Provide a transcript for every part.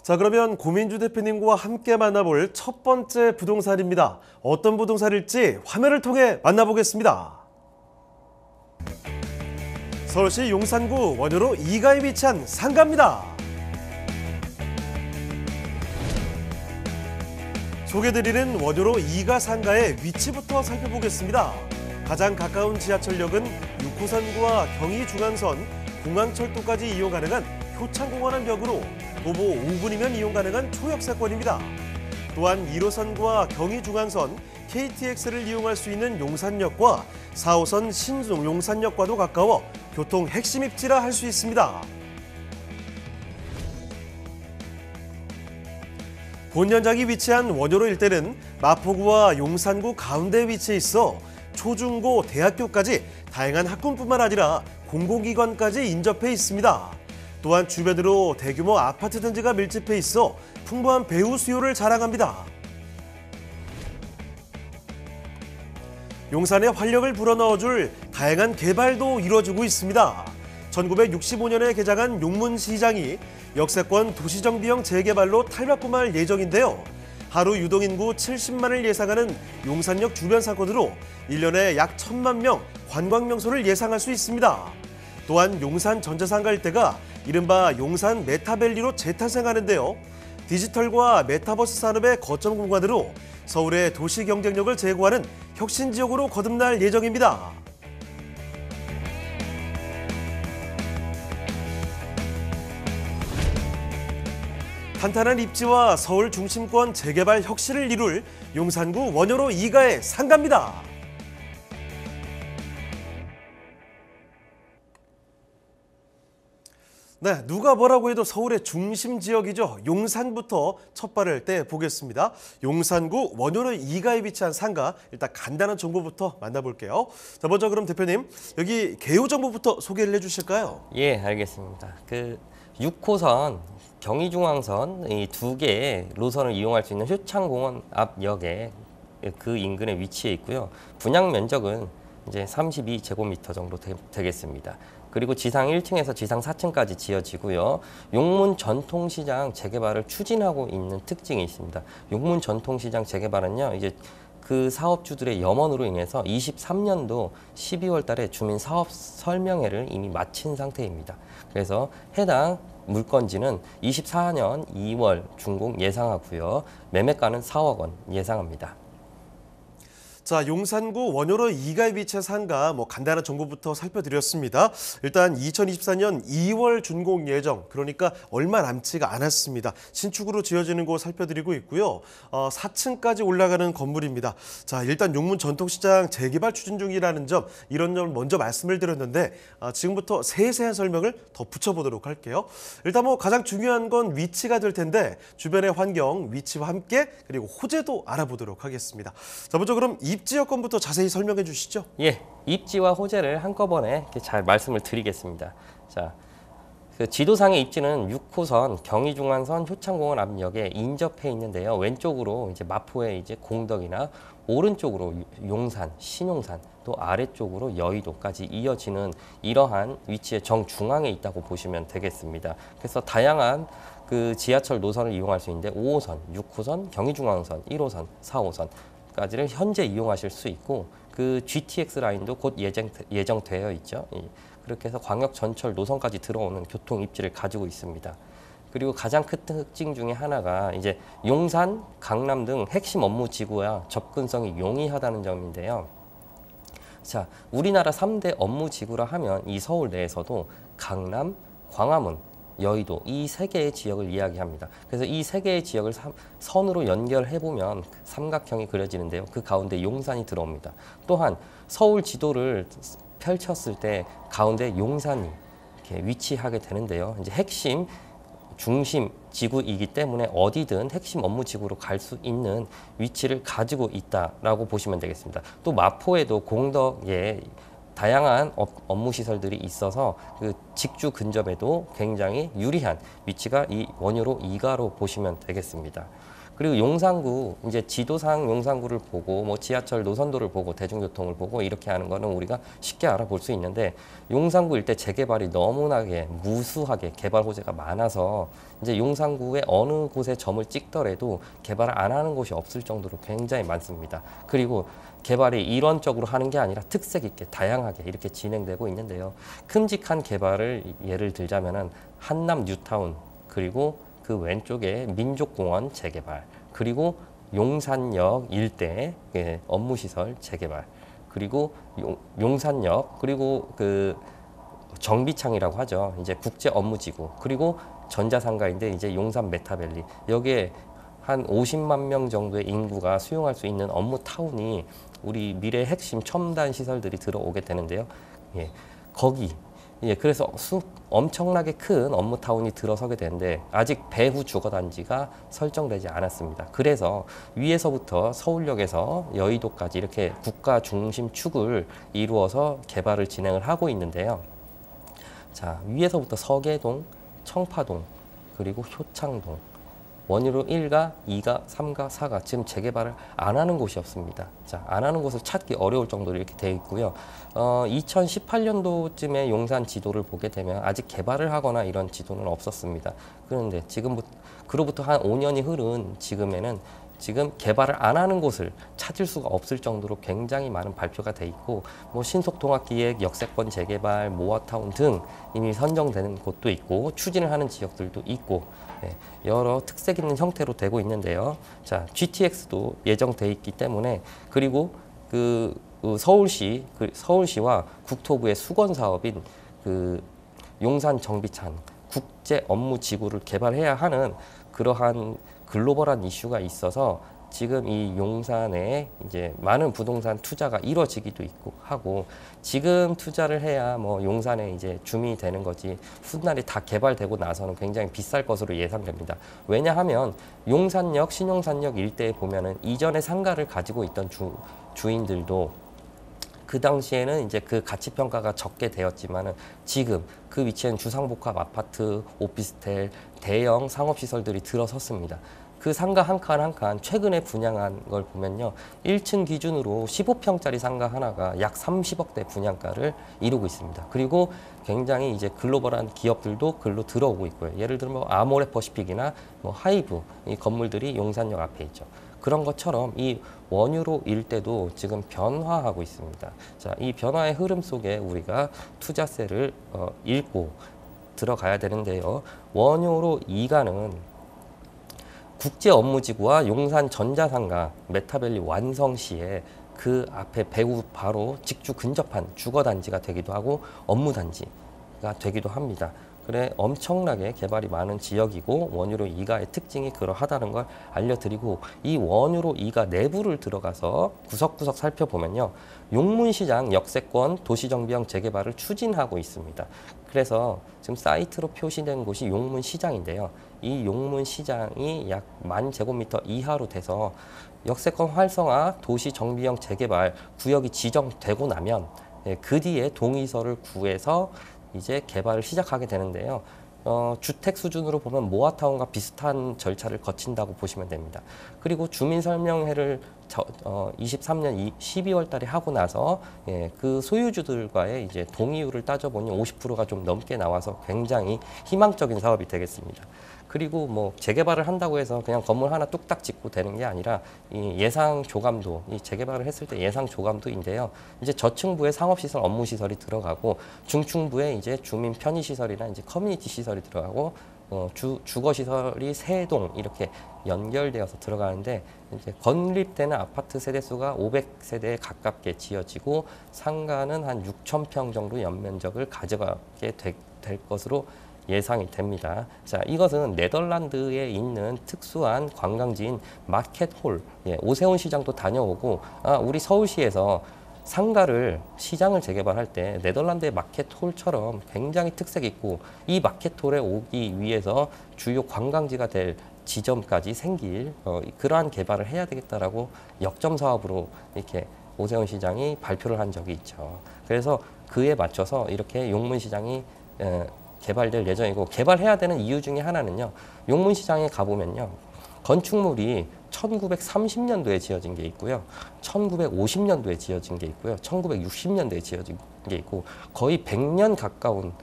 자, 그러면 고민주 대표님과 함께 만나볼 첫 번째 부동산입니다. 어떤 부동산일지 화면을 통해 만나보겠습니다. 서울시 용산구 원효로 2가에 위치한 상가입니다. 소개드리는 원효로 2가 상가의 위치부터 살펴보겠습니다. 가장 가까운 지하철역은 6호선과 경의중앙선, 공항철도까지 이용 가능한 효창공원한 벽으로 도보 5분이면 이용 가능한 초역세권입니다. 또한 1호선과 경의중앙선, KTX를 이용할 수 있는 용산역과 4호선 신종 용산역과도 가까워 교통 핵심 입지라 할 수 있습니다. 본 현장이 위치한 원효로 일대는 마포구와 용산구 가운데에 위치해 있어 초중고 대학교까지 다양한 학군뿐만 아니라 공공기관까지 인접해 있습니다. 또한 주변으로 대규모 아파트 단지가 밀집해 있어 풍부한 배우 수요를 자랑합니다. 용산에 활력을 불어넣어줄 다양한 개발도 이루어지고 있습니다. 1965년에 개장한 용문시장이 역세권 도시정비형 재개발로 탈바꿈할 예정인데요. 하루 유동인구 70만을 예상하는 용산역 주변 사건으로 1년에 약 1,000만 명 관광명소를 예상할 수 있습니다. 또한 용산 전자상가 일대가 이른바 용산 메타밸리로 재탄생하는데요. 디지털과 메타버스 산업의 거점 공간으로 서울의 도시 경쟁력을 제고하는 혁신지역으로 거듭날 예정입니다. 탄탄한 입지와 서울 중심권 재개발 혁신을 이룰 용산구 원효로 2가의 상가입니다. 네, 누가 뭐라고 해도 서울의 중심 지역이죠. 용산부터 첫 발을 떼보겠습니다. 용산구 원효로 2가에 위치한 상가, 일단 간단한 정보부터 만나볼게요. 자, 먼저 그럼 대표님, 여기 개요 정보부터 소개를 해주실까요? 예, 알겠습니다. 6호선, 경의중앙선 이 두 개의 노선을 이용할 수 있는 효창공원 앞 역에 그 인근에 위치해 있고요. 분양 면적은 이제 32제곱미터 정도 되겠습니다. 그리고 지상 1층에서 지상 4층까지 지어지고요. 용문 전통시장 재개발을 추진하고 있는 특징이 있습니다. 용문 전통시장 재개발은요, 이제 그 사업주들의 염원으로 인해서 23년도 12월 달에 주민 사업 설명회를 이미 마친 상태입니다. 그래서 해당 물건지는 24년 2월 준공 예상하고요. 매매가는 4억 원 예상합니다. 자, 용산구 원효로 2가에 위치한 상가, 간단한 정보부터 살펴드렸습니다. 일단 2024년 2월 준공 예정, 그러니까 얼마 남지가 않았습니다. 신축으로 지어지는 곳 살펴드리고 있고요. 4층까지 올라가는 건물입니다. 자, 일단 용문 전통시장 재개발 추진 중이라는 점, 이런 점 먼저 말씀을 드렸는데 지금부터 세세한 설명을 더 붙여보도록 할게요. 일단 가장 중요한 건 위치가 될 텐데 주변의 환경, 위치와 함께 그리고 호재도 알아보도록 하겠습니다. 자, 먼저 그럼 입지 여건부터 자세히 설명해 주시죠. 예, 입지와 호재를 한꺼번에 이렇게 잘 말씀을 드리겠습니다. 자, 지도상의 입지는 6호선 경의중앙선 효창공원 앞역에 인접해 있는데요. 왼쪽으로 이제 마포의 이제 공덕이나 오른쪽으로 용산, 신용산, 또 아래쪽으로 여의도까지 이어지는 이러한 위치의 정중앙에 있다고 보시면 되겠습니다. 그래서 다양한 지하철 노선을 이용할 수 있는데 5호선, 6호선, 경의중앙선, 1호선, 4호선 까지를 현재 이용하실 수 있고 GTX 라인도 곧 예정되어 있죠. 그렇게 해서 광역 전철 노선까지 들어오는 교통 입지를 가지고 있습니다. 그리고 가장 큰 특징 중에 하나가 이제 용산, 강남 등 핵심 업무 지구와 접근성이 용이하다는 점인데요. 자, 우리나라 3대 업무 지구라 하면 이 서울 내에서도 강남, 광화문, 여의도 이 세 개의 지역을 이야기합니다. 그래서 이 세 개의 지역을 선으로 연결해보면 삼각형이 그려지는데요. 그 가운데 용산이 들어옵니다. 또한 서울 지도를 펼쳤을 때 가운데 용산이 이렇게 위치하게 되는데요. 이제 핵심 중심 지구이기 때문에 어디든 핵심 업무 지구로 갈 수 있는 위치를 가지고 있다라고 보시면 되겠습니다. 또 마포에도 공덕에 다양한 업무 시설들이 있어서 직주 근접에도 굉장히 유리한 위치가 이 원효로 2가로 보시면 되겠습니다. 그리고 용산구 이제 지도상 용산구를 보고 뭐 지하철 노선도를 보고 대중교통을 보고 이렇게 하는 거는 우리가 쉽게 알아볼 수 있는데 용산구 일대 재개발이 너무나게 무수하게 개발 호재가 많아서 이제 용산구의 어느 곳에 점을 찍더라도 개발을 안 하는 곳이 없을 정도로 굉장히 많습니다. 그리고 개발이 일원적으로 하는 게 아니라 특색 있게 다양하게 이렇게 진행되고 있는데요. 큼직한 개발을 예를 들자면은 한남 뉴타운 그리고 그 왼쪽에 민족공원 재개발 그리고 용산역 일대 업무시설 재개발 그리고 용산역 그리고 그 정비창이라고 하죠. 이제 국제 업무지구 그리고 전자상가인데 이제 용산 메타밸리 여기에 한 50만 명 정도의 인구가 수용할 수 있는 업무 타운이 우리 미래의 핵심 첨단 시설들이 들어오게 되는데요. 예, 거기 그래서 엄청나게 큰 업무 타운이 들어서게 되는데 아직 배후 주거단지가 설정되지 않았습니다. 그래서 위에서부터 서울역에서 여의도까지 이렇게 국가 중심 축을 이루어서 개발을 진행을 하고 있는데요. 자, 위에서부터 서계동, 청파동, 그리고 효창동, 원유로 1가, 2가, 3가, 4가 지금 재개발을 안 하는 곳이 없습니다. 자, 안 하는 곳을 찾기 어려울 정도로 이렇게 되어 있고요. 2018년도쯤에 용산 지도를 보게 되면 아직 개발을 하거나 이런 지도는 없었습니다. 그런데 그로부터 한 5년이 흐른 지금에는 지금 개발을 안 하는 곳을 찾을 수가 없을 정도로 굉장히 많은 발표가 돼 있고 뭐 신속통합기획, 역세권 재개발, 모아타운 등 이미 선정되는 곳도 있고 추진을 하는 지역들도 있고 여러 특색 있는 형태로 되고 있는데요. 자, GTX도 예정돼 있기 때문에 그리고 그 서울시와 국토부의 수건 사업인 그 용산 정비창 국제 업무 지구를 개발해야 하는 그러한 글로벌한 이슈가 있어서 지금 이 용산에 이제 많은 부동산 투자가 이루어지기도 있고 하고 지금 투자를 해야 뭐 용산에 이제 줌이 되는 거지 훗날에 다 개발되고 나서는 굉장히 비쌀 것으로 예상됩니다. 왜냐하면 용산역, 신용산역 일대에 보면은 이전에 상가를 가지고 있던 주인들도 그 당시에는 이제 그 가치 평가가 적게 되었지만은 지금 그 위치에는 주상복합 아파트, 오피스텔, 대형 상업 시설들이 들어섰습니다. 그 상가 한 칸 한 칸 최근에 분양한 걸 보면요. 1층 기준으로 15평짜리 상가 하나가 약 30억대 분양가를 이루고 있습니다. 그리고 굉장히 이제 글로벌한 기업들도 글로 들어오고 있고요. 예를 들면 뭐 아모레 퍼시픽이나 뭐 하이브 이 건물들이 용산역 앞에 있죠. 그런 것처럼 이 원유로 일대도 지금 변화하고 있습니다. 자, 이 변화의 흐름 속에 우리가 투자세를 읽고 들어가야 되는데요. 원유로 2가는 국제 업무지구와 용산 전자상가 메타밸리 완성 시에 그 앞에 배후 바로 직주 근접한 주거단지가 되기도 하고 업무단지가 되기도 합니다. 그래 엄청나게 개발이 많은 지역이고 원유로 2가의 특징이 그러하다는 걸 알려드리고 이 원유로 2가 내부를 들어가서 구석구석 살펴보면요. 용문시장 역세권 도시정비형 재개발을 추진하고 있습니다. 그래서 지금 사이트로 표시된 곳이 용문시장인데요. 이 용문시장이 약 10,000제곱미터 이하로 돼서 역세권 활성화 도시정비형 재개발 구역이 지정되고 나면 그 뒤에 동의서를 구해서 이제 개발을 시작하게 되는데요. 주택 수준으로 보면 모아타운과 비슷한 절차를 거친다고 보시면 됩니다. 그리고 주민설명회를 23년 12월 달에 하고 나서 그 소유주들과의 이제 동의율을 따져보니 50%가 좀 넘게 나와서 굉장히 희망적인 사업이 되겠습니다. 그리고 뭐 재개발을 한다고 해서 그냥 건물 하나 뚝딱 짓고 되는 게 아니라 이 예상 조감도, 이 재개발을 했을 때 예상 조감도인데요. 이제 저층부에 상업시설, 업무시설이 들어가고 중층부에 이제 주민 편의시설이나 이제 커뮤니티 시설이 들어가고 주거시설이 3동 이렇게 연결되어서 들어가는데 이제 건립되는 아파트 세대수가 500세대에 가깝게 지어지고 상가는 한 6,000평 정도 연면적을 가져가게 될 것으로 예상이 됩니다. 자, 이것은 네덜란드에 있는 특수한 관광지인 마켓홀, 오세훈 시장도 다녀오고 우리 서울시에서 상가를 시장을 재개발할 때 네덜란드의 마켓홀처럼 굉장히 특색 있고 이 마켓홀에 오기 위해서 주요 관광지가 될 지점까지 생길 그러한 개발을 해야 되겠다라고 역점 사업으로 이렇게 오세훈 시장이 발표를 한 적이 있죠. 그래서 그에 맞춰서 이렇게 용문시장이 개발될 예정이고 개발해야 되는 이유 중에 하나는요. 용문시장에 가보면요. 건축물이 1930년도에 지어진 게 있고요. 1950년도에 지어진 게 있고요. 1960년도에 지어진 게 있고 거의 100년 가까운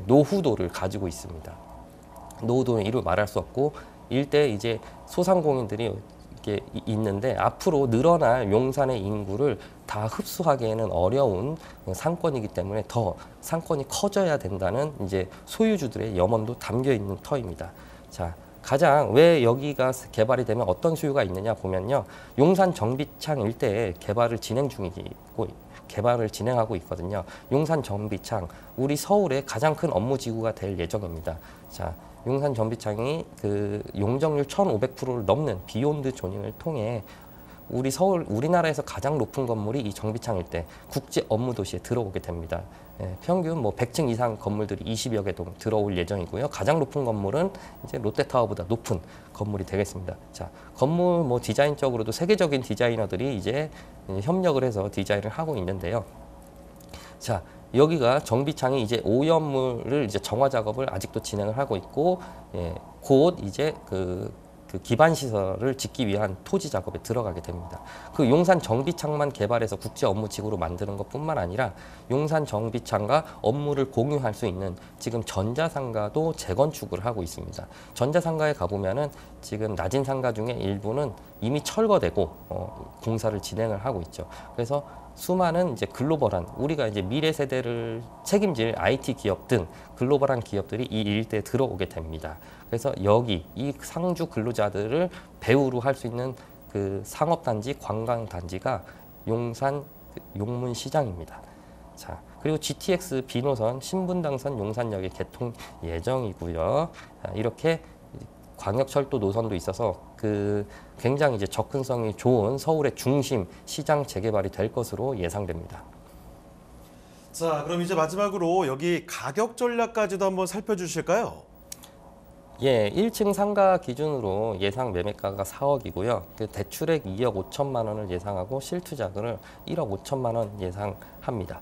노후도를 가지고 있습니다. 노후도는 이루 말할 수 없고 일대 이제 소상공인들이 이렇게 있는데 앞으로 늘어날 용산의 인구를 다 흡수하기에는 어려운 상권이기 때문에 더 상권이 커져야 된다는 이제 소유주들의 염원도 담겨 있는 터입니다. 자, 가장 왜 여기가 개발이 되면 어떤 수요가 있느냐 보면요. 용산 정비창 일대에 개발을 진행하고 있거든요. 용산 정비창, 우리 서울의 가장 큰 업무 지구가 될 예정입니다. 자, 용산 정비창이 그 용적률 1,500%를 넘는 비욘드 조닝을 통해 우리나라에서 가장 높은 건물이 이 정비창 일대 국제 업무 도시에 들어오게 됩니다. 평균 뭐 100층 이상 건물들이 20여 개 동 들어올 예정이고요. 가장 높은 건물은 이제 롯데타워보다 높은 건물이 되겠습니다. 자, 건물 뭐 디자인적으로도 세계적인 디자이너들이 이제 협력을 해서 디자인을 하고 있는데요. 자, 여기가 정비창이 이제 오염물을 이제 정화 작업을 아직도 진행을 하고 있고, 곧 이제 그 기반 시설을 짓기 위한 토지 작업에 들어가게 됩니다. 그 용산 정비창만 개발해서 국제 업무 지구로 만드는 것뿐만 아니라 용산 정비창과 업무를 공유할 수 있는 지금 전자상가도 재건축을 하고 있습니다. 전자상가에 가보면은 지금 낮은 상가 중에 일부는 이미 철거되고 공사를 진행을 하고 있죠. 그래서 수많은 이제 글로벌한 우리가 이제 미래 세대를 책임질 IT 기업 등 글로벌한 기업들이 이 일대에 들어오게 됩니다. 그래서 여기 이 상주 근로자들을 배우로 할 수 있는 그 상업단지, 관광단지가 용산 용문시장입니다. 자, 그리고 GTX B노선 신분당선 용산역에 개통 예정이고요. 이렇게 광역철도 노선도 있어서 그 굉장히 이제 접근성이 좋은 서울의 중심 시장 재개발이 될 것으로 예상됩니다. 자, 그럼 이제 마지막으로 여기 가격 전략까지도 한번 살펴주실까요? 예, 1층 상가 기준으로 예상 매매가가 4억이고요. 그 대출액 2억 5천만 원을 예상하고 실투자금을 1억 5천만 원 예상합니다.